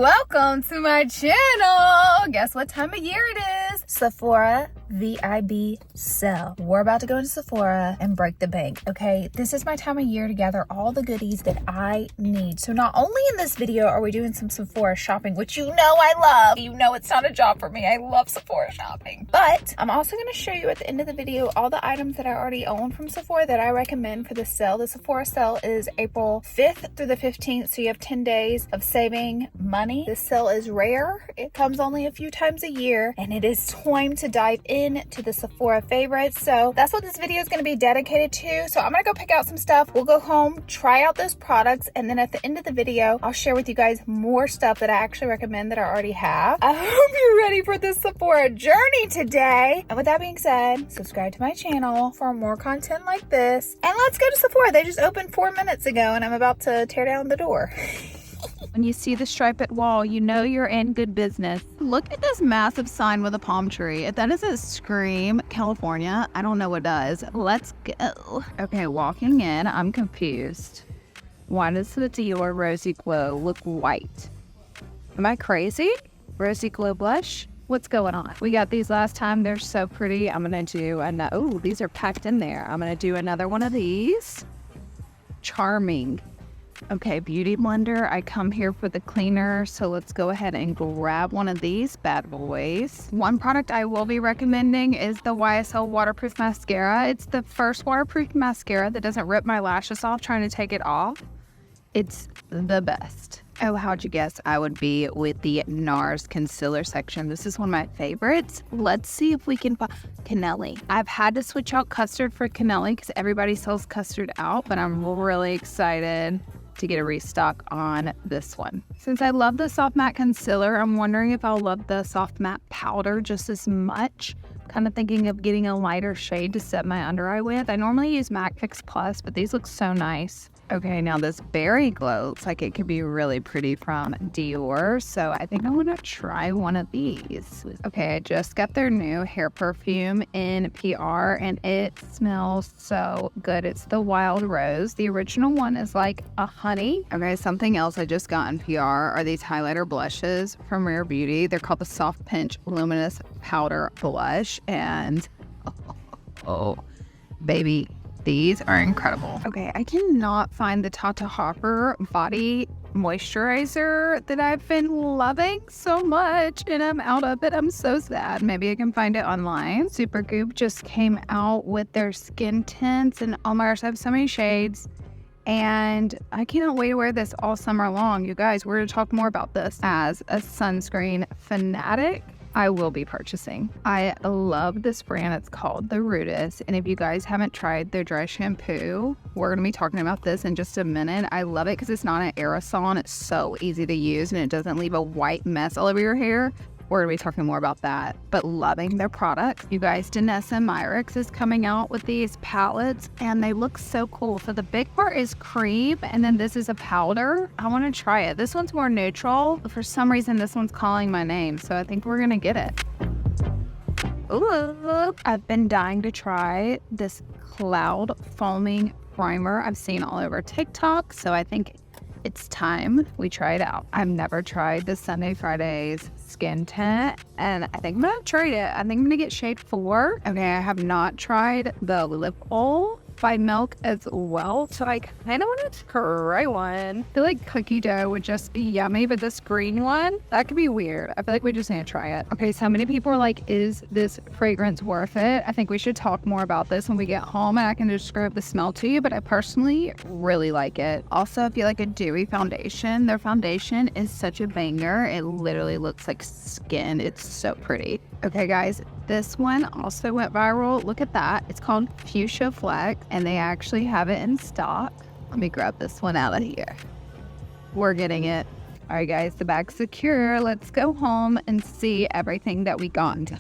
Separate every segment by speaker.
Speaker 1: welcome to my channel. Guess what time of year it is? Sephora VIB sale. We're about to go into Sephora and break the bank, okay? This is my time of year to gather all the goodies that I need. So not only in this video are we doing some Sephora shopping, which you know I love. You know it's not a job for me. I love Sephora shopping. But I'm also going to show you at the end of the video all the items that I already own from Sephora that I recommend for the sale. The Sephora sale is April 5th through the 15th, so you have 10 days of saving money. This sale is rare. It comes only a few times a year, and it is time to dive into the Sephora favorites. So that's what this video is going to be dedicated to. So I'm going to go pick out some stuff. We'll go home, try out those products, and then at the end of the video, I'll share with you guys more stuff that I actually recommend that I already have. I hope you're ready for this Sephora journey today. And with that being said, subscribe to my channel for more content like this. And let's go to Sephora. They just opened 4 minutes ago, and I'm about to tear down the door.
Speaker 2: When you see the striped wall, you know you're in good business. Look at this massive sign with a palm tree. If that doesn't scream California, I don't know what does. Let's go. Okay, walking in, I'm confused. Why does the Dior Rosy Glow look white? Am I crazy? Rosy Glow blush? What's going on? We got these last time. They're so pretty. I'm gonna do another. Oh, these are packed in there. I'm gonna do another one of these. Charming. Okay, beauty blender. I come here for the cleaner, so let's go ahead and grab one of these bad boys. One product I will be recommending is the YSL waterproof mascara. It's the first waterproof mascara that doesn't rip my lashes off trying to take it off. It's the best. Oh, how'd you guess I would be with the NARS concealer section? This is one of my favorites. Let's see if we can find Canelli. I've had to switch out custard for Canelli because everybody sells custard out, but I'm really excited to get a restock on this one. Since I love the soft matte concealer, I'm wondering if I'll love the soft matte powder just as much. Kind of thinking of getting a lighter shade to set my under eye with. I normally use MAC Fix Plus, but these look so nice. Okay, now this berry glow looks like it could be really pretty from Dior, so I think I want to try one of these. Okay, I just got their new hair perfume in PR, and it smells so good. It's the Wild Rose. The original one is like a honey. Okay, something else I just got in PR are these highlighter blushes from Rare Beauty. They're called the Soft Pinch Luminous Powder Blush, and oh baby, these are incredible. Okay, I cannot find the Tata Hopper body moisturizer that I've been loving so much, and I'm out of it. I'm so sad. Maybe I can find it online. Supergoop just came out with their skin tints, and oh my gosh, I have so many shades. And I cannot wait to wear this all summer long. You guys, we're going to talk more about this. As a sunscreen fanatic, I will be purchasing. I love this brand. It's called The Rootis. And if you guys haven't tried their dry shampoo, we're going to be talking about this in just a minute. I love it because it's not an aerosol and it's so easy to use and it doesn't leave a white mess all over your hair. We're going to be talking more about that, but loving their products. You guys, Danessa Myricks is coming out with these palettes and they look so cool. So the big part is cream and then this is a powder. I want to try it. This one's more neutral, but for some reason this one's calling my name. So I think we're going to get it. Ooh, I've been dying to try this cloud foaming primer I've seen all over TikTok. So I think it's time we try it out. I've never tried the Sunday Fridays skin tint, and I think I'm gonna try it. I think I'm gonna get shade 4. Okay, I have not tried the lip oil by Milk as well, so I kind of want to try one. I feel like cookie dough would just be yummy, but this green one, that could be weird. I feel like we just need to try it. Okay, so many people are like, is this fragrance worth it? I think we should talk more about this when we get home and I can describe the smell to you, but I personally really like it. Also, if you like a dewy foundation, their foundation is such a banger. It literally looks like skin. It's so pretty. Okay, guys, this one also went viral. Look at that. It's called Fuchsia Flex, and they actually have it in stock. Let me grab this one out of here. We're getting it. All right, guys, the bag's secure. Let's go home and see everything that we got.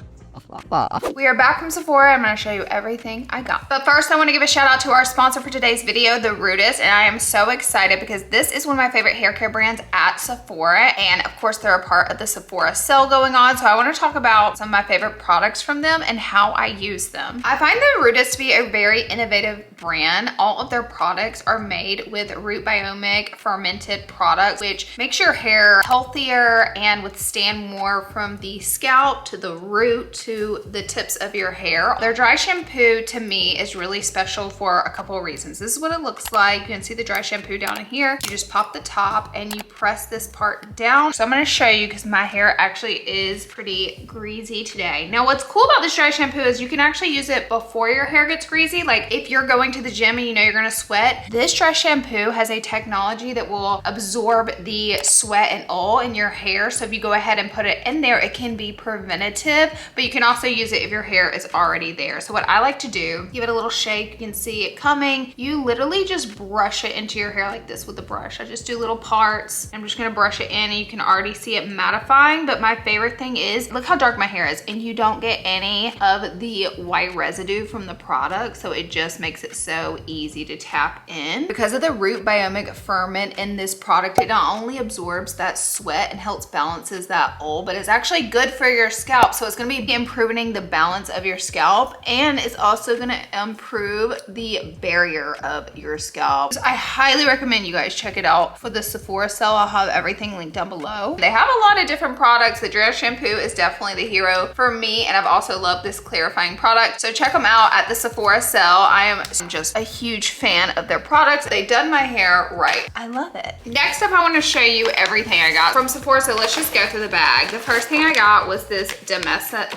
Speaker 1: We are back from Sephora. I'm gonna show you everything I got. But first I wanna give a shout out to our sponsor for today's video, The Rudest. And I am so excited because this is one of my favorite hair care brands at Sephora. And of course they're a part of the Sephora sale going on. So I wanna talk about some of my favorite products from them and how I use them. I find The Rudest to be a very innovative brand. All of their products are made with root biomic fermented products, which makes your hair healthier and withstand more from the scalp to the root to the tips of your hair. Their dry shampoo to me is really special for a couple of reasons. This is what it looks like. You can see the dry shampoo down in here. You just pop the top and you press this part down. So I'm gonna show you because my hair actually is pretty greasy today. Now what's cool about this dry shampoo is you can actually use it before your hair gets greasy. Like if you're going to the gym and you know you're gonna sweat, this dry shampoo has a technology that will absorb the sweat and oil in your hair. So if you go ahead and put it in there, it can be preventative, but you can also use it if your hair is already there. So what I like to do, give it a little shake. You can see it coming. You literally just brush it into your hair like this with the brush. I just do little parts. I'm just gonna brush it in and you can already see it mattifying. But my favorite thing is, look how dark my hair is and you don't get any of the white residue from the product. So it just makes it so easy to tap in. Because of the root biomic ferment in this product, it not only absorbs that sweat and helps balances that oil, but it's actually good for your scalp. So it's gonna be improving the balance of your scalp, and it's also gonna improve the barrier of your scalp. So I highly recommend you guys check it out for the Sephora sale. I'll have everything linked down below. They have a lot of different products. The dry shampoo is definitely the hero for me, and I've also loved this clarifying product. So check them out at the Sephora sale. I am just a huge fan of their products. They've done my hair right. I love it. Next up, I want to show you everything I got from Sephora. So let's just go through the bag. The first thing I got was this Danessa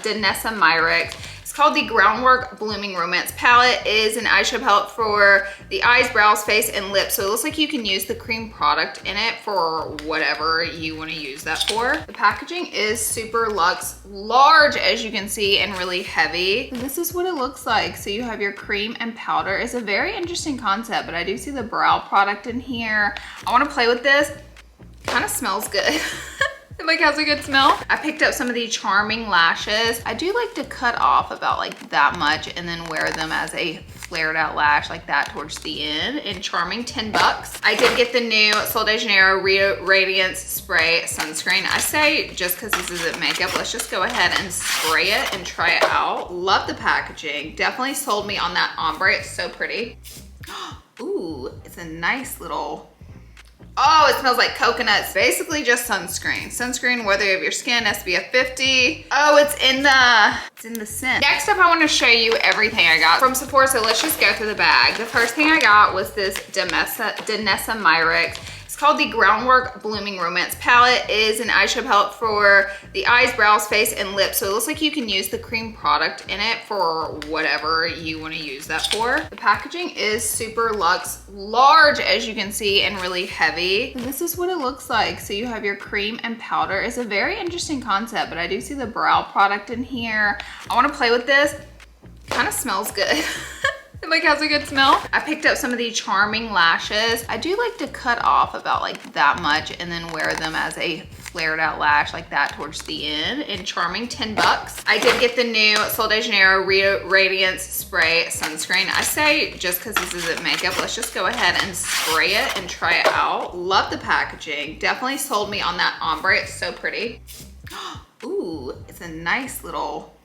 Speaker 1: Myricks. It's called the Groundwork Blooming Romance Palette. It is an eyeshadow palette for the eyes, brows, face, and lips. So it looks like you can use the cream product in it for whatever you want to use that for. The packaging is super luxe, large as you can see, and really heavy. And this is what it looks like. So you have your cream and powder. It's a very interesting concept, but I do see the brow product in here. I want to play with this. Kind of smells good. It like has a good smell. I picked up some of the Charming lashes. I do like to cut off about like that much and then wear them as a flared out lash like that towards the end. In Charming, 10 bucks. I did get the new Sol de Janeiro Radiance Spray Sunscreen. I say just because this isn't makeup, let's just go ahead and spray it and try it out. Love the packaging. Definitely sold me on that ombre. It's so pretty. Ooh, it's a nice little, oh, it smells like coconuts. Basically just sunscreen. Sunscreen, whether you have your skin, SPF 50. Oh, it's in the scent. Next up, I want to show you everything I got from Sephora. So let's just go through the bag. The first thing I got was this Danessa Myricks. It's called the Groundwork Blooming Romance Palette. It is an eyeshadow palette for the eyes, brows, face, and lips. So it looks like you can use the cream product in it for whatever you want to use that for. The packaging is super luxe, large as you can see, and really heavy. And this is what it looks like. So you have your cream and powder. It's a very interesting concept, but I do see the brow product in here. I want to play with this. Kind of smells good. It like has a good smell. I picked up some of the Charming lashes. I do like to cut off about like that much and then wear them as a flared out lash like that towards the end. In Charming, 10 bucks. I did get the new Sol de Janeiro Radiance Spray Sunscreen. I say just because this isn't makeup, let's just go ahead and spray it and try it out. Love the packaging. Definitely sold me on that ombre. It's so pretty. Ooh, it's a nice little,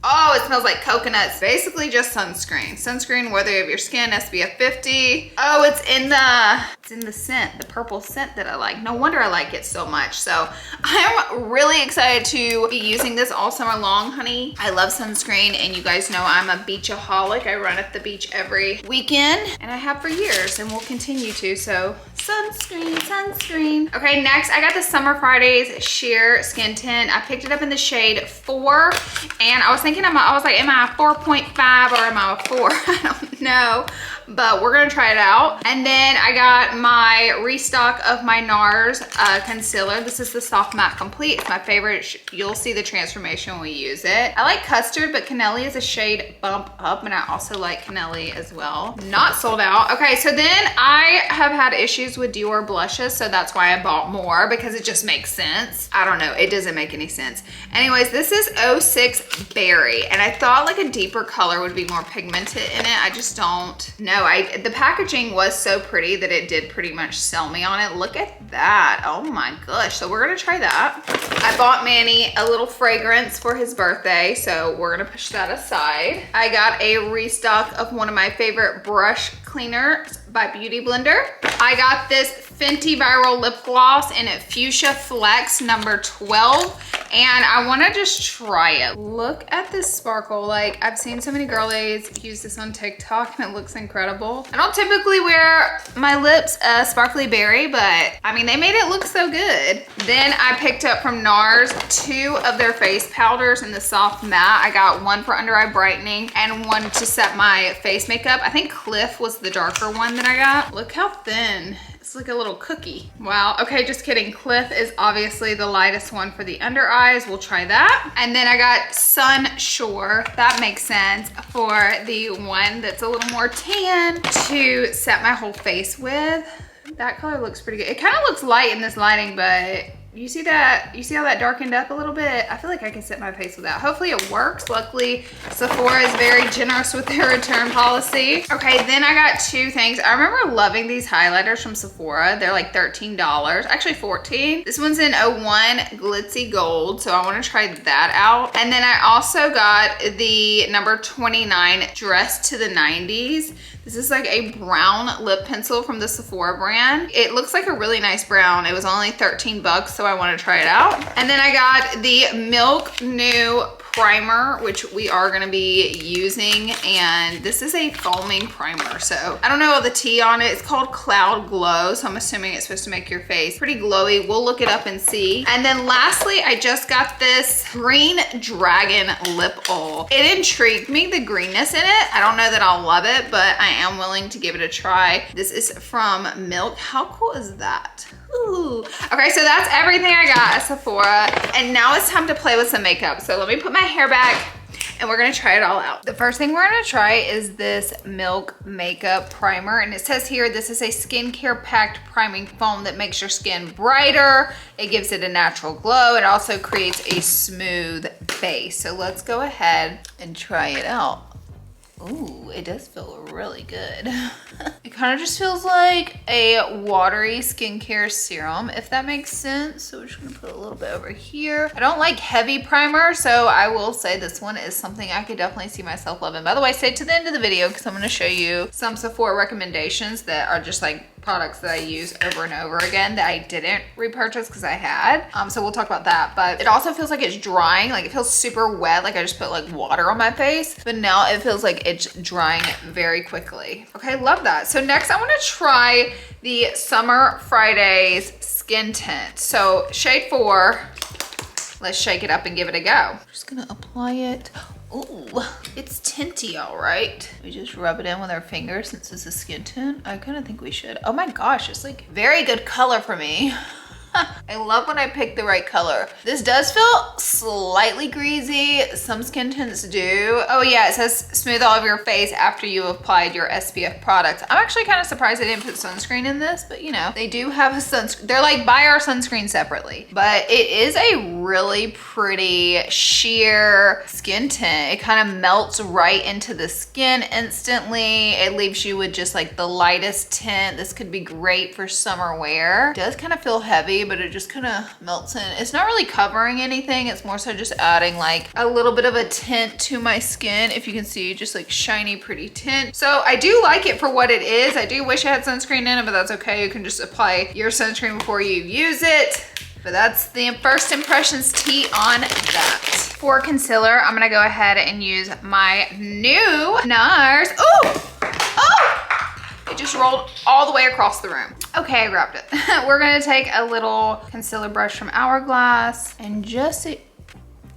Speaker 1: oh, it smells like coconuts. Basically just sunscreen. Sunscreen, whether you have your skin, SPF 50. Oh, it's in the scent, the purple scent that I like. No wonder I like it so much. So I'm really excited to be using this all summer long, honey. I love sunscreen, and you guys know I'm a beachaholic. I run at the beach every weekend, and I have for years, and will continue to. So sunscreen, sunscreen. Okay, next I got the Summer Fridays Sheer Skin Tint. I picked it up in the shade 4, and I was thinking, I was like, am I a 4.5 or am I a 4? I don't know, but we're gonna try it out. And then I got my restock of my NARS concealer. This is the Soft Matte Complete. It's my favorite. You'll see the transformation when we use it. I like Custard, but Canelli is a shade bump up, and I also like Canelli as well. Not sold out. Okay, so then I have had issues with Dior blushes, so that's why I bought more, because it just makes sense. I don't know, it doesn't make any sense. Anyways, this is 06 Berry, and I thought like a deeper color would be more pigmented in it. I just don't know. The packaging was so pretty that it did pretty much sell me on it. Look at that. Oh my gosh. So we're gonna try that. I bought Manny a little fragrance for his birthday, so we're gonna push that aside. I got a restock of one of my favorite brush cleaners by Beauty Blender. I got this Fenty Viral Lip Gloss in Fuchsia Flex number 12, and I wanna just try it. Look at this sparkle. Like, I've seen so many girlies use this on TikTok and it looks incredible. I don't typically wear my lips sparkly berry, but I mean, they made it look so good. Then I picked up from NARS 2 of their face powders in the soft matte. I got one for under eye brightening and one to set my face makeup. I think Cliff was the darker one that I got. Look how thin. It's like a little cookie. Wow, okay, just kidding. Cliff is obviously the lightest one for the under eyes. We'll try that. And then I got Sunshore, that makes sense, for the one that's a little more tan to set my whole face with. That color looks pretty good. It kind of looks light in this lighting, but you see that? You see how that darkened up a little bit? I feel like I can set my face with that. Hopefully it works. Luckily, Sephora is very generous with their return policy. Okay, then I got 2 things. I remember loving these highlighters from Sephora. They're like $13, actually $14. This one's in 01 Glitzy Gold, so I want to try that out. And then I also got the number 29 Dress to the 90s. This is like a brown lip pencil from the Sephora brand. It looks like a really nice brown. It was only 13 bucks, so I want to try it out. And then I got the Milk New primer, which we are going to be using, and this is a foaming primer, so I don't know the tea on it. It's called Cloud Glow, so I'm assuming it's supposed to make your face pretty glowy. We'll look it up and see. And then lastly, I just got this Green Dragon lip oil. It intrigued me, the greenness in it. I don't know that I'll love it, but I am willing to give it a try. This is from Milk. How cool is that? Ooh. Okay, so that's everything I got at Sephora, and now it's time to play with some makeup. So let me put my hair back and we're gonna try it all out. The first thing we're gonna try is this Milk Makeup Primer, and it says here this is a skincare packed priming foam that makes your skin brighter. It gives it a natural glow. It also creates a smooth base. So let's go ahead and try it out. Ooh, it does feel really good. It kind of just feels like a watery skincare serum, if that makes sense. So we're just gonna put a little bit over here. I don't like heavy primer, so I will say this one is something I could definitely see myself loving. By the way, stay to the end of the video because I'm gonna show you some Sephora recommendations that are just like products that I use over and over again that I didn't repurchase because I had. So we'll talk about that. But it also feels like it's drying, like it feels super wet, like I just put like water on my face. But now it feels like it's drying very quickly. Okay, love that. So next I want to try the Summer Fridays Skin Tint. So shade 4, let's shake it up and give it a go. I'm just gonna apply it. Ooh, it's tinty, all right. We just rub it in with our fingers since it's a skin tint. I kind of think we should. Oh my gosh, it's like very good color for me. I love when I pick the right color. This does feel slightly greasy. Some skin tints do. Oh yeah, it says smooth all over your face after you applied your SPF product. I'm actually kind of surprised they didn't put sunscreen in this, but you know, they do have a sunscreen. They're like, buy our sunscreen separately. But it is a really pretty sheer skin tint. It kind of melts right into the skin instantly. It leaves you with just like the lightest tint. This could be great for summer wear. It does kind of feel heavy, but it just kind of melts in. It's not really covering anything. It's more so just adding like a little bit of a tint to my skin. If you can see, just like shiny, pretty tint. So I do like it for what it is. I do wish I had sunscreen in it, but that's okay. You can just apply your sunscreen before you use it. But that's the first impressions tea on that. For concealer, I'm gonna go ahead and use my new NARS. Oh! Oh! It just rolled all the way across the room. Okay, I grabbed it. We're gonna take a little concealer brush from Hourglass and just,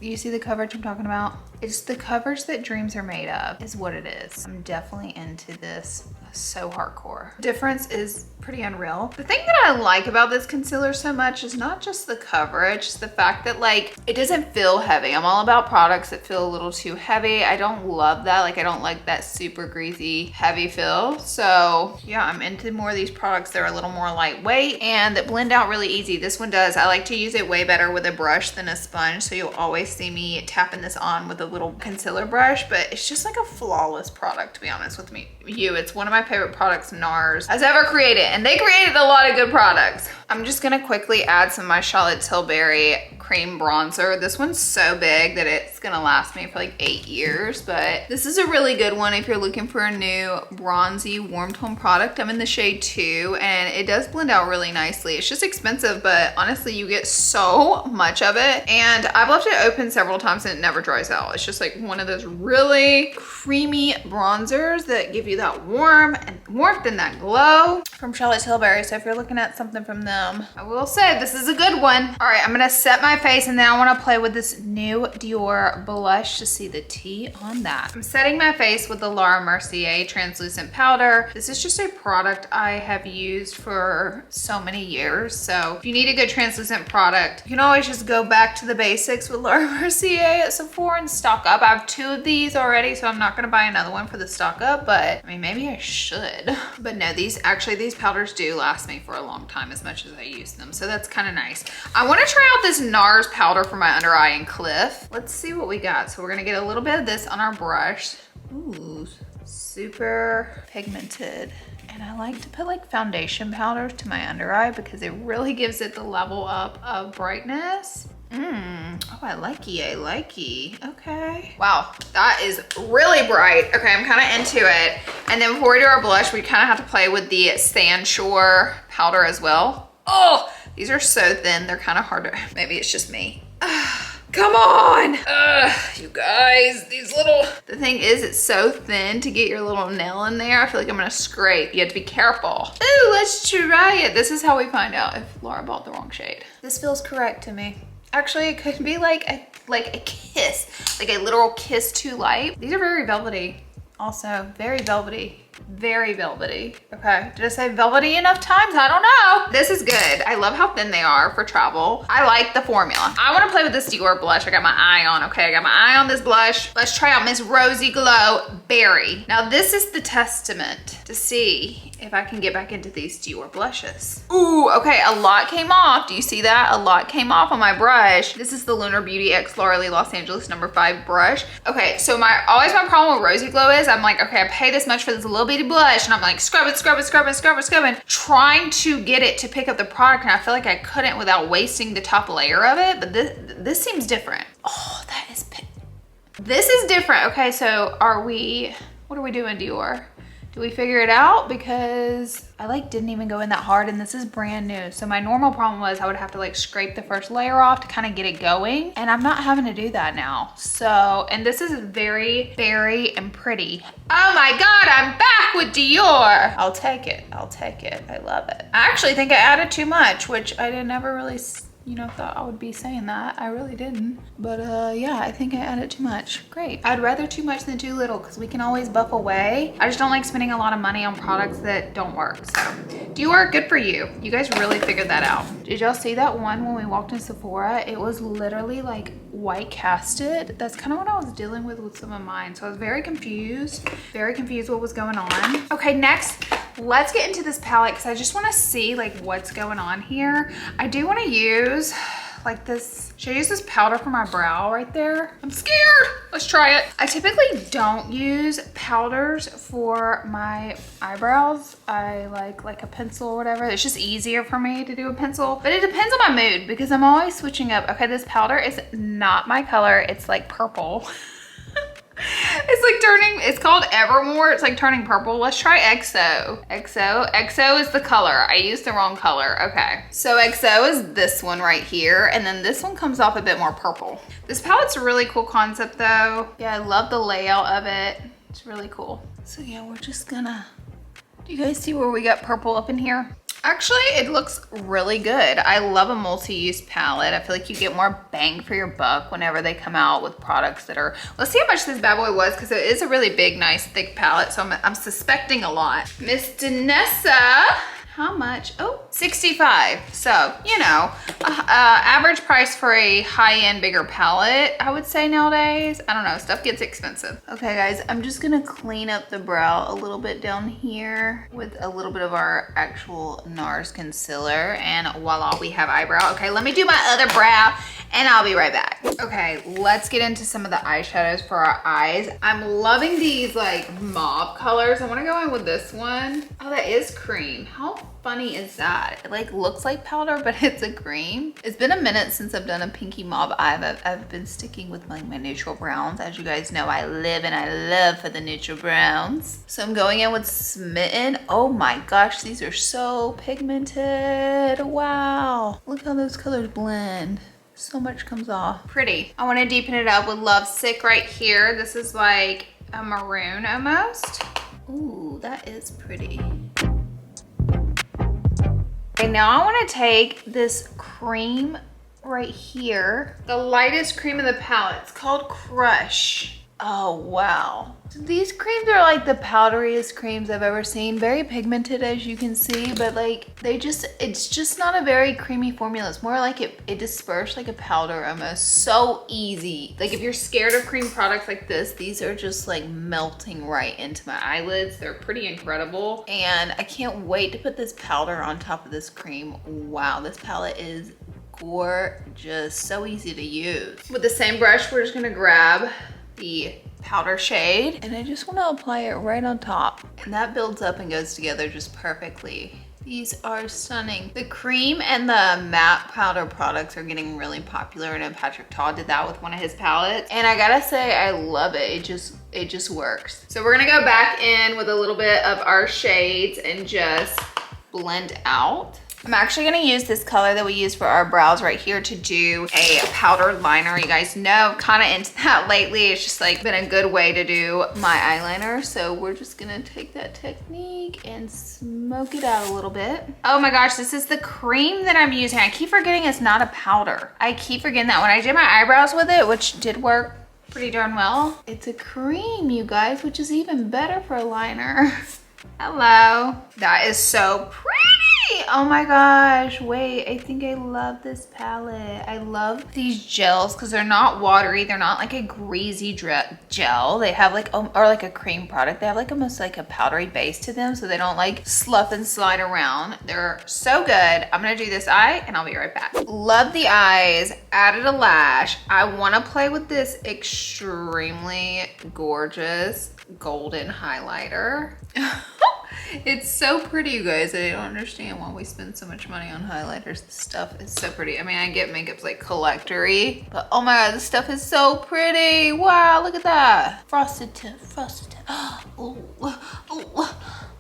Speaker 1: you see the coverage I'm talking about? It's the coverage that dreams are made of is what it is. I'm definitely into this so hardcore. Difference is pretty unreal. The thing that I like about this concealer so much is not just the coverage, it's the fact that like it doesn't feel heavy. I'm all about products that feel a little too heavy. I don't love that. Like I don't like that super greasy heavy feel. So yeah, I'm into more of these products that are a little more lightweight and that blend out really easy. This one does. I like to use it way better with a brush than a sponge. So you'll always see me tapping this on with a little concealer brush, but it's just like a flawless product, to be honest with you. It's one of my favorite products NARS has ever created, and they created a lot of good products. I'm just gonna quickly add some of my Charlotte Tilbury cream bronzer. This one's so big that it's gonna last me for like 8 years, but this is a really good one if you're looking for a new bronzy warm tone product. I'm in the shade 2 and it does blend out really nicely. It's just expensive, but honestly you get so much of it, and I've left it open several times and it never dries out. It's just like one of those really creamy bronzers that give you that warmth and that glow from Charlotte Tilbury. So if you're looking at something from them, I will say this is a good one. All right, I'm gonna set my face and then I wanna play with this new Dior blush to see the tea on that. I'm setting my face with the Laura Mercier translucent powder. This is just a product I have used for so many years. So if you need a good translucent product, you can always just go back to the basics with Laura Mercier at Sephora and stock up. I have 2 of these already, so I'm not gonna buy another one for the stock up, but I mean, maybe I should. But no, these powders do last me for a long time as much as I use them. So that's kind of nice. I wanna try out this NARS powder for my under eye and Cliff. Let's see what we got. So we're gonna get a little bit of this on our brush. Ooh, super pigmented. And I like to put like foundation powders to my under eye because it really gives it the level up of brightness. Oh, I likey. Okay. Wow, that is really bright. Okay, I'm kind of into it. And then before we do our blush, we kind of have to play with the Sandshore powder as well. Oh, these are so thin. They're kind of hard to, maybe it's just me. Come on. You guys, the thing is it's so thin to get your little nail in there. I feel like I'm gonna scrape. You have to be careful. Ooh, let's try it. This is how we find out if Laura bought the wrong shade. This feels correct to me. Actually, it could be like a kiss, like a literal kiss too light. These are very velvety. Also, very velvety. Very velvety. Okay, did I say velvety enough times? I don't know. This is good. I love how thin they are for travel. I like the formula. I wanna play with this Dior blush. I got my eye on, okay? I got my eye on this blush. Let's try out Miss Rosy Glow Berry. Now this is the testament to see if I can get back into these Dior blushes. Ooh, okay, a lot came off. Do you see that? A lot came off on my brush. This is the Lunar Beauty X Larlarlee Los Angeles #5 brush. Okay, so always my problem with Rosy Glow is I'm like, okay, I pay this much for this little bitty blush and I'm like scrubbing, trying to get it to pick up the product, and I feel like I couldn't without wasting the top layer of it, but this seems different. Oh, this is different. Okay, so what are we doing, Dior? Do we figure it out? Because I didn't even go in that hard and this is brand new. So my normal problem was I would have to scrape the first layer off to kind of get it going. And I'm not having to do that now. So, and this is very, very and pretty. Oh my God, I'm back with Dior. I'll take it. I love it. I actually think I added too much, which I never really thought I would be saying that. I really didn't. But yeah, I think I added too much. Great. I'd rather too much than too little because we can always buff away. I just don't like spending a lot of money on products that don't work. So Dior, good for you. You guys really figured that out. Did y'all see that one when we walked in Sephora? It was literally white casted. That's kind of what I was dealing with some of mine. So I was very confused what was going on. Okay, next, let's get into this palette because I just want to see what's going on here. I do want to use this. Should I use this powder for my brow right there? I'm scared. Let's try it. I typically don't use powders for my eyebrows. I like a pencil or whatever. It's just easier for me to do a pencil, but it depends on my mood because I'm always switching up. Okay, this powder is not my color. It's purple. It's called Evermore. It's turning purple. Let's try XO. XO is the color. I used the wrong color. Okay. So XO is this one right here. And then this one comes off a bit more purple. This palette's a really cool concept though. Yeah, I love the layout of it. It's really cool. So yeah, we're just gonna, do you guys see where we got purple up in here? Actually, it looks really good. I love a multi-use palette. I feel like you get more bang for your buck whenever they come out with products that are, let's see how much this bad boy was, because it is a really big, nice, thick palette, so I'm suspecting a lot. Miss Danessa, how much? Oh, 65. So, you know, average price for a high-end bigger palette, I would say nowadays. I don't know, stuff gets expensive. Okay guys, I'm just gonna clean up the brow a little bit down here with a little bit of our actual NARS concealer, and voila, we have eyebrow. Okay, let me do my other brow and I'll be right back. Okay, let's get into some of the eyeshadows for our eyes. I'm loving these like mauve colors. I wanna go in with this one. Oh, that is cream. How funny is that? It like looks like powder, but it's a cream. It's been a minute since I've done a pinky mauve eye. I've been sticking with like my neutral browns. As you guys know, I live and I love for the neutral browns. So I'm going in with Smitten. Oh my gosh, these are so pigmented. Wow. Look how those colors blend. So much comes off. Pretty. I want to deepen it up with Love Sick right here. This is like a maroon almost. Ooh, that is pretty. Okay, now I want to take this cream right here, the lightest cream in the palette. It's called Crush. Oh, wow. These creams are like the powderiest creams I've ever seen. Very pigmented, as you can see, but like it's just not a very creamy formula. It's more like it dispersed like a powder almost. So easy. Like if you're scared of cream products like this, these are just like melting right into my eyelids. They're pretty incredible. And I can't wait to put this powder on top of this cream. Wow, this palette is gorgeous. So easy to use. With the same brush, we're just gonna grab the powder shade and I just want to apply it right on top, and that builds up and goes together just perfectly. These are stunning. The cream and the matte powder products are getting really popular. I know Patrick Todd did that with one of his palettes, and I gotta say I love it. It just works. So we're gonna go back in with a little bit of our shades and just blend out. I'm actually gonna use this color that we use for our brows right here to do a powdered liner. You guys know, kind of into that lately. It's just like been a good way to do my eyeliner. So we're just gonna take that technique and smoke it out a little bit. Oh my gosh, this is the cream that I'm using. I keep forgetting it's not a powder. I keep forgetting that when I did my eyebrows with it, which did work pretty darn well. It's a cream, you guys, which is even better for a liner. Hello. That is so pretty. Oh my gosh, wait, I think I love this palette. I love these gels because they're not watery. They're not like a greasy gel. They have like, or like a cream product. They have like almost like a powdery base to them, so they don't like slough and slide around. They're so good. I'm gonna do this eye and I'll be right back. Love the eyes, added a lash. I wanna play with this extremely gorgeous golden highlighter. It's so pretty, you guys. I don't understand why we spend so much money on highlighters. This stuff is so pretty. I mean, I get makeup's like collector-y, but oh my God, this stuff is so pretty. Wow, look at that. Frosted tip, frosted tip. Ooh, ooh,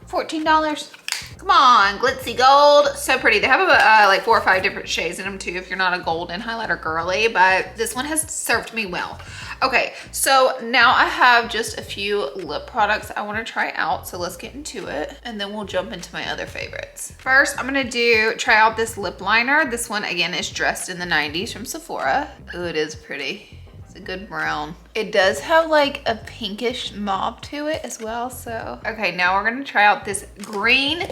Speaker 1: $14. Come on, glitzy gold. So pretty. They have like 4 or 5 different shades in them too if you're not a golden highlighter girly, but this one has served me well. Okay, so now I have just a few lip products I want to try out, so let's get into it and then we'll jump into my other favorites. First, I'm gonna try out this lip liner. This one again is Dressed in the 90s from Sephora. Ooh, it is pretty. It's a good brown. It does have like a pinkish mauve to it as well, so. Okay, now we're gonna try out this green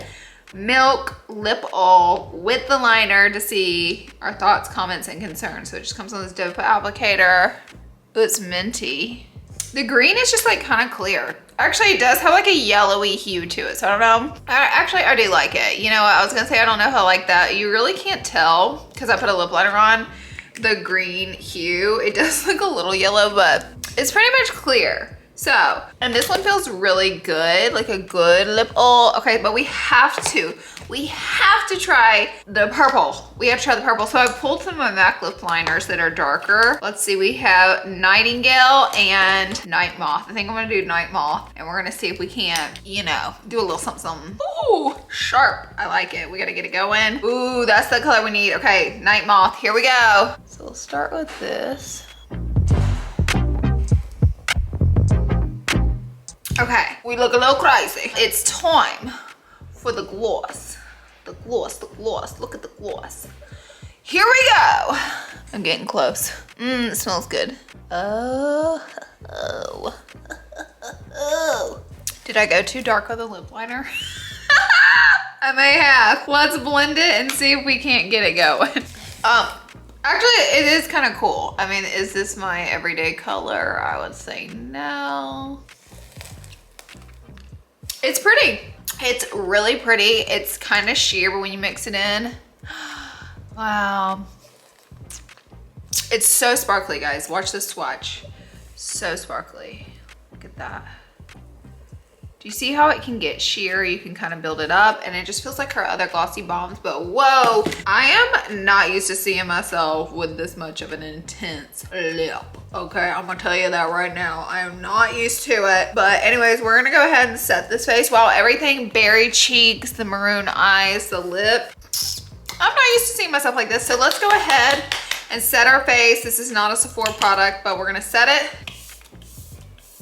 Speaker 1: milk lip oil with the liner to see our thoughts, comments, and concerns. So it just comes on this doe foot applicator. Ooh, it's minty. The green is just like kind of clear. Actually, it does have like a yellowy hue to it, so I don't know. I do like it. You know what, I was gonna say I don't know if I like that. You really can't tell because I put a lip liner on the green hue. It does look a little yellow, but it's pretty much clear. So, and this one feels really good, like a good lip oil. Okay, but we have to try the purple. We have to try the purple. So I pulled some of my MAC lip liners that are darker. Let's see, we have Nightingale and Night Moth. I think I'm gonna do Night Moth and we're gonna see if we can't, you know, do a little something, something. Ooh, sharp, I like it. We gotta get it going. Ooh, that's the color we need. Okay, Night Moth, here we go. So we'll start with this. Okay, we look a little crazy. It's time for the gloss. The gloss, the gloss. Look at the gloss. Here we go. I'm getting close. It smells good. Oh. Did I go too dark with the lip liner? I may have. Let's blend it and see if we can't get it going. Actually, it is kind of cool. I mean, is this my everyday color? I would say no. It's pretty. It's really pretty. It's kind of sheer, but when you mix it in, wow. It's so sparkly, guys. Watch this swatch. So sparkly. Look at that. Do you see how it can get sheer? You can kind of build it up, and it just feels like her other glossy bombs, but whoa, I am not used to seeing myself with this much of an intense lip. Okay, I'm gonna tell you that right now. I am not used to it. But anyways, we're gonna go ahead and set this face. Wow, everything, berry cheeks, the maroon eyes, the lip. I'm not used to seeing myself like this, so let's go ahead and set our face. This is not a Sephora product, but we're gonna set it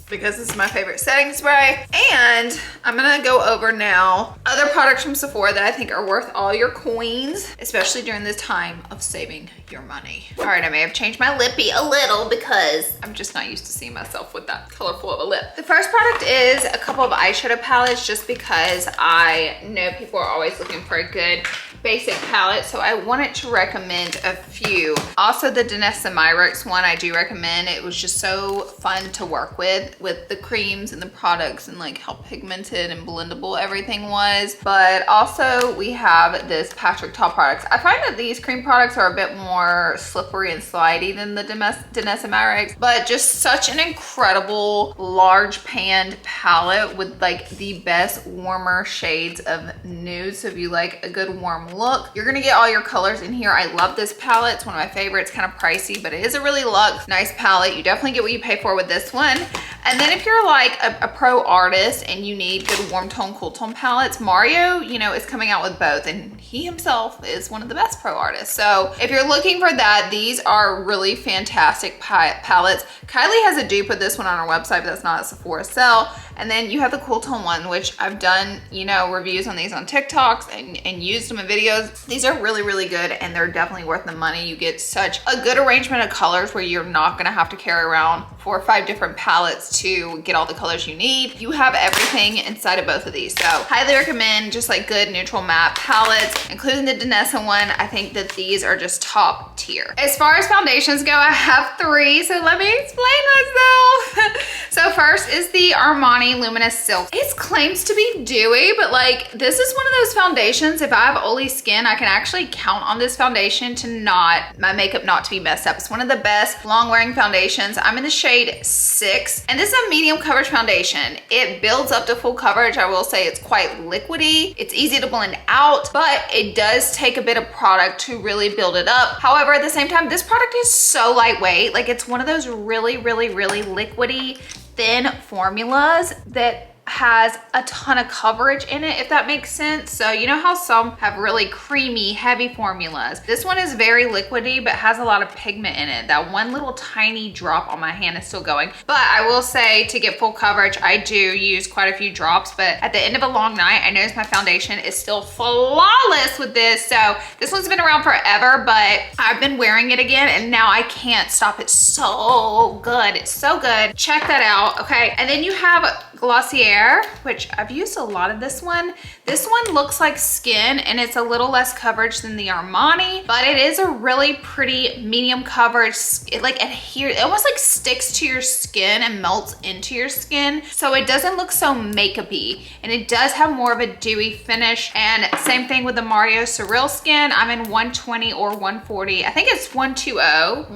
Speaker 1: because this is my favorite setting spray. And I'm gonna go over now other products from Sephora that I think are worth all your coins, especially during this time of saving your money. All right, I may have changed my lippy a little because I'm just not used to seeing myself with that colorful of a lip. The first product is a couple of eyeshadow palettes, just because I know people are always looking for a good basic palette, so I wanted to recommend a few. Also, the Danessa Myricks one I do recommend. It was just so fun to work with the creams and the products, and like how pigmented and blendable everything was. But also we have this Patrick Ta products. I find that these cream products are a bit more slippery and slidey than the Danessa Myricks, but just such an incredible large panned palette with like the best warmer shades of nude. So if you like a good warm look, you're gonna get all your colors in here. I love this palette. It's one of my favorites. Kind of pricey, but it is a really luxe, nice palette. You definitely get what you pay for with this one. And then if you're like a pro artist and you need good warm tone, cool tone palettes, Mario, you know, is coming out with both, and he himself is one of the best pro artists. So if you're looking for that, these are really fantastic palettes. Kylie has a dupe of this one on our website, but that's not a Sephora sell. And then you have the cool tone one, which I've done, you know, reviews on these on TikToks and used them in videos. These are really, really good, and they're definitely worth the money. You get such a good arrangement of colors where you're not gonna have to carry around 4 or 5 different palettes to get all the colors you need. You have everything inside of both of these. So highly recommend just like good neutral matte palettes, including the Danessa one. I think that these are just top tier. As far as foundations go, I have 3, so let me explain myself. So first is the Armani Luminous Silk. It claims to be dewy, but like this is one of those foundations, if I have oily skin, I can actually count on this foundation to my makeup not to be messed up. It's one of the best long wearing foundations. I'm in the shade 6, and this is a medium coverage foundation. It builds up to full coverage. I will say it's quite liquidy. It's easy to blend out, but it does take a bit of product to really build it up. However, at the same time, this product is so lightweight. Like it's one of those really, really, really liquidy, thin formulas that has a ton of coverage in it, if that makes sense. So you know how some have really creamy, heavy formulas? This one is very liquidy, but has a lot of pigment in it. That one little tiny drop on my hand is still going. But I will say, to get full coverage, I do use quite a few drops, but at the end of a long night, I notice my foundation is still flawless with this. So this one's been around forever, but I've been wearing it again, and now I can't stop. It's so good. It's so good. Check that out, okay? And then you have Glossier, which I've used a lot of this one. This one looks like skin, and it's a little less coverage than the Armani, but it is a really pretty medium coverage. It like adheres, it almost like sticks to your skin and melts into your skin. So it doesn't look so makeup-y, and it does have more of a dewy finish. And same thing with the Mario Surreal Skin. I'm in 120 or 140. I think it's 120,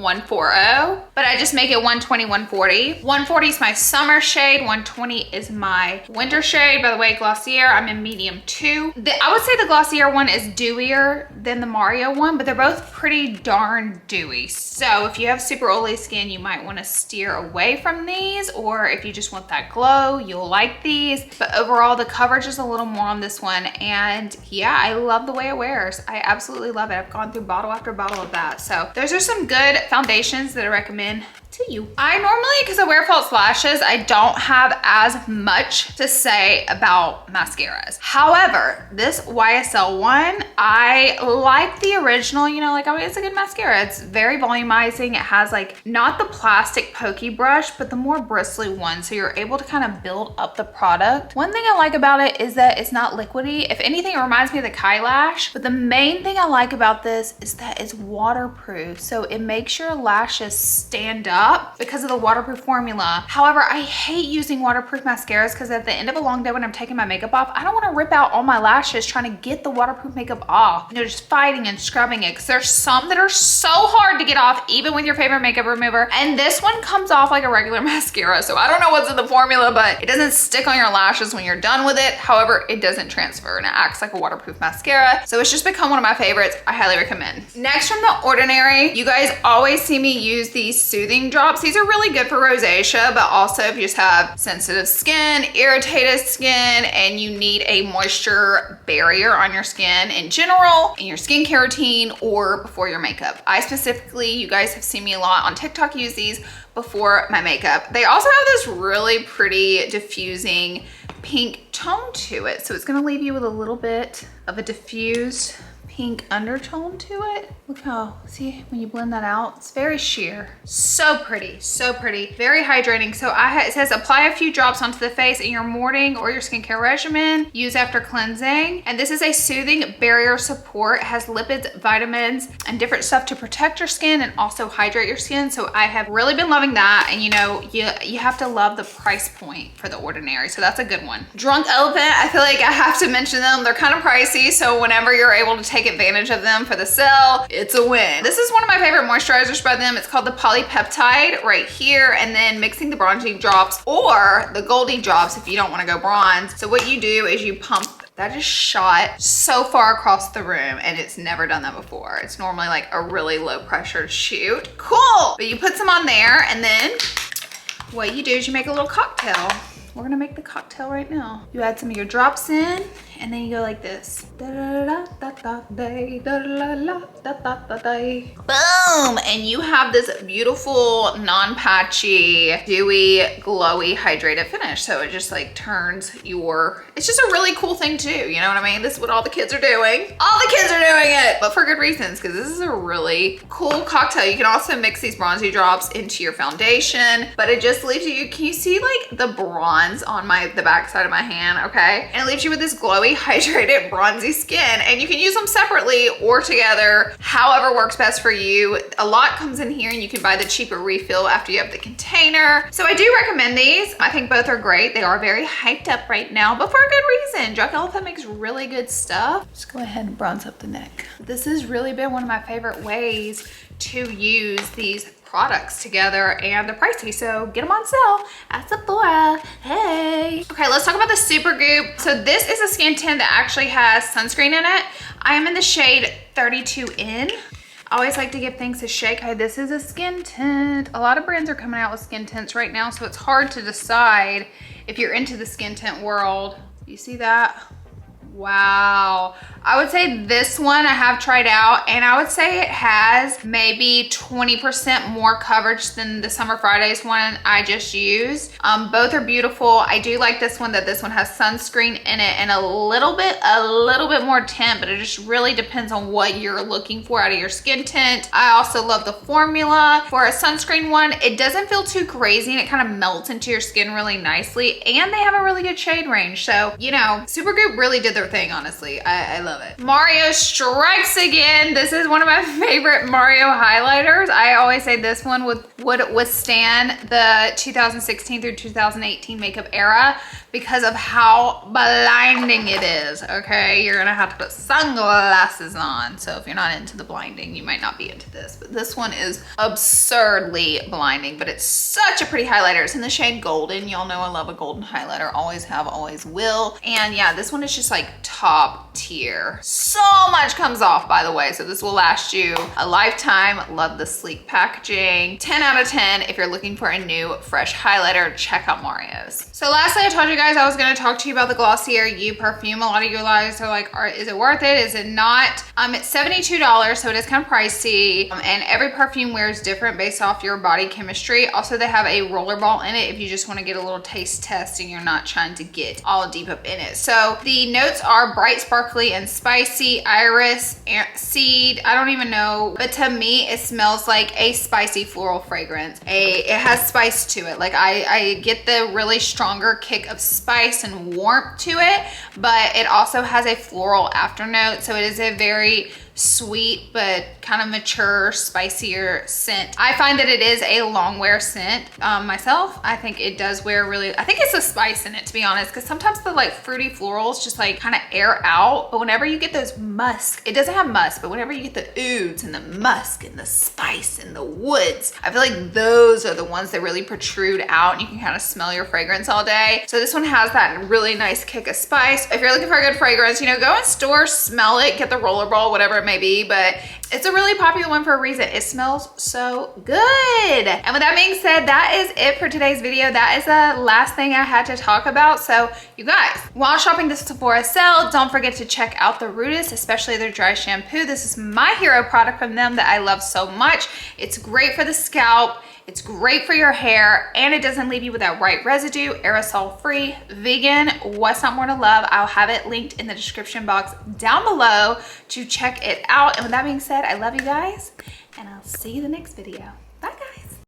Speaker 1: 140, but I just make it 120, 140. 140 is my summer shade, 120 is my winter shade. By the way, Glossier, I'm in medium 2. I would say the Glossier one is dewier than the Mario one, but they're both pretty darn dewy. So if you have super oily skin, you might want to steer away from these, or if you just want that glow, you'll like these. But overall, the coverage is a little more on this one, and yeah, I love the way it wears. I absolutely love it. I've gone through bottle after bottle of that. So those are some good foundations that I recommend to you. I normally, because I wear false lashes, I don't have as much to say about mascaras. However, this YSL one, I like the original, you know, like, I mean, it's a good mascara. It's very volumizing. It has like, not the plastic pokey brush, but the more bristly one. So you're able to kind of build up the product. One thing I like about it is that it's not liquidy. If anything, it reminds me of the Kai Lash, but the main thing I like about this is that it's waterproof. So it makes your lashes stand up because of the waterproof formula. However, I hate using waterproof mascaras because at the end of a long day when I'm taking my makeup off, I don't want to rip out all my lashes trying to get the waterproof makeup off. You know, just fighting and scrubbing it, because there's some that are so hard to get off even with your favorite makeup remover. And this one comes off like a regular mascara. So I don't know what's in the formula, but it doesn't stick on your lashes when you're done with it. However, it doesn't transfer and it acts like a waterproof mascara. So it's just become one of my favorites. I highly recommend. Next, from The Ordinary, you guys always see me use these soothing drops. These are really good for rosacea, but also if you just have sensitive skin, irritated skin, and you need a moisture barrier on your skin in general, in your skincare routine, or before your makeup. I specifically, you guys have seen me a lot on TikTok use these before my makeup. They also have this really pretty diffusing pink tone to it. So it's gonna leave you with a little bit of a diffused pink undertone to it. Look how, see, when you blend that out, it's very sheer. So pretty, very hydrating. So it says apply a few drops onto the face in your morning or your skincare regimen. Use after cleansing. And this is a soothing barrier support. It has lipids, vitamins, and different stuff to protect your skin and also hydrate your skin. So I have really been loving that. And you know, you have to love the price point for The Ordinary. So that's a good one. Drunk Elephant, I feel like I have to mention them. They're kind of pricey. So whenever you're able to take advantage of them for the sale, it's a win. This is one of my favorite moisturizers by them. It's called the Polypeptide right here, and then mixing the bronzing drops or the Goldie drops if you don't want to go bronze. So what you do is you pump. That just shot so far across the room, and it's never done that before. It's normally like a really low pressure shoot. Cool. But you put some on there, and then what you do is you make a little cocktail. We're gonna make the cocktail right now. You add some of your drops in, and then you go like this. Boom! And you have this beautiful, non-patchy, dewy, glowy, hydrated finish. So it just like turns your, it's just a really cool thing too. You know what I mean? This is what all the kids are doing. All the kids are doing it, but for good reasons, because this is a really cool cocktail. You can also mix these bronzy drops into your foundation, but it just leaves you, can you see like the bronze on the back side of my hand, okay? And it leaves you with this glowy, hydrated, bronzy skin, and you can use them separately or together, however works best for you. A lot comes in here, and you can buy the cheaper refill after you have the container. So I do recommend these. I think both are great. They are very hyped up right now, but for a good reason. Drunk Elephant makes really good stuff. Just go ahead and bronze up the neck. This has really been one of my favorite ways to use these products together, and they're pricey, so get them on sale at Sephora. Hey. Okay, let's talk about the Supergoop. So this is a skin tint that actually has sunscreen in it. I am in the shade 32N. I always like to give things a shake. Okay, this is a skin tint. A lot of brands are coming out with skin tints right now, so it's hard to decide if you're into the skin tint world. You see that? Wow. I would say this one I have tried out, and I would say it has maybe 20% more coverage than the Summer Fridays one I just used. Both are beautiful. I do like this one, that this one has sunscreen in it and a little bit more tint, but it just really depends on what you're looking for out of your skin tint. I also love the formula. For a sunscreen one, it doesn't feel too crazy, and it kind of melts into your skin really nicely, and they have a really good shade range. So, you know, Supergoop really did their thing, honestly. I love it. Mario strikes again. This is one of my favorite Mario highlighters. I always say this one would withstand the 2016 through 2018 makeup era because of how blinding it is, okay? You're gonna have to put sunglasses on. So if you're not into the blinding, you might not be into this, but this one is absurdly blinding, but it's such a pretty highlighter. It's in the shade Golden. Y'all know I love a golden highlighter. Always have, always will. And yeah, this one is just like top tier. So much comes off, by the way, so this will last you a lifetime. Love the sleek packaging. 10 out of 10 if you're looking for a new fresh highlighter. Check out Mario's. So lastly, I told you guys guys, I was going to talk to you about the Glossier You perfume. A lot of you guys are like, is it worth it? Is it not? It's $72, so it is kind of pricey. And every perfume wears different based off your body chemistry. Also, they have a roller ball in it if you just want to get a little taste test and you're not trying to get all deep up in it. So the notes are bright, sparkly, and spicy, iris, seed. I don't even know, but to me, it smells like a spicy floral fragrance. It has spice to it. Like I get the really stronger kick of spice and warmth to it, but it also has a floral afternote. So it is a very sweet but kind of mature, spicier scent. I find that it is a long wear scent myself. I think it does wear really, I think it's a spice in it, to be honest, because sometimes the like fruity florals just like kind of air out, but whenever you get those musk, it doesn't have musk, but whenever you get the ouds and the musk and the spice and the woods, I feel like those are the ones that really protrude out and you can kind of smell your fragrance all day. So this one has that really nice kick of spice. If you're looking for a good fragrance, you know, go in store, smell it, get the rollerball, whatever it may be, but it's a really popular one for a reason. It smells so good. And with that being said, that is it for today's video. That is the last thing I had to talk about. So you guys, while shopping the Sephora sale, don't forget to check out the Rootis, especially their dry shampoo. This is my hero product from them that I love so much. It's great for the scalp. It's great for your hair, and it doesn't leave you with that white residue, aerosol free, vegan. What's not more to love? I'll have it linked in the description box down below to check it out. And with that being said, I love you guys, and I'll see you in the next video.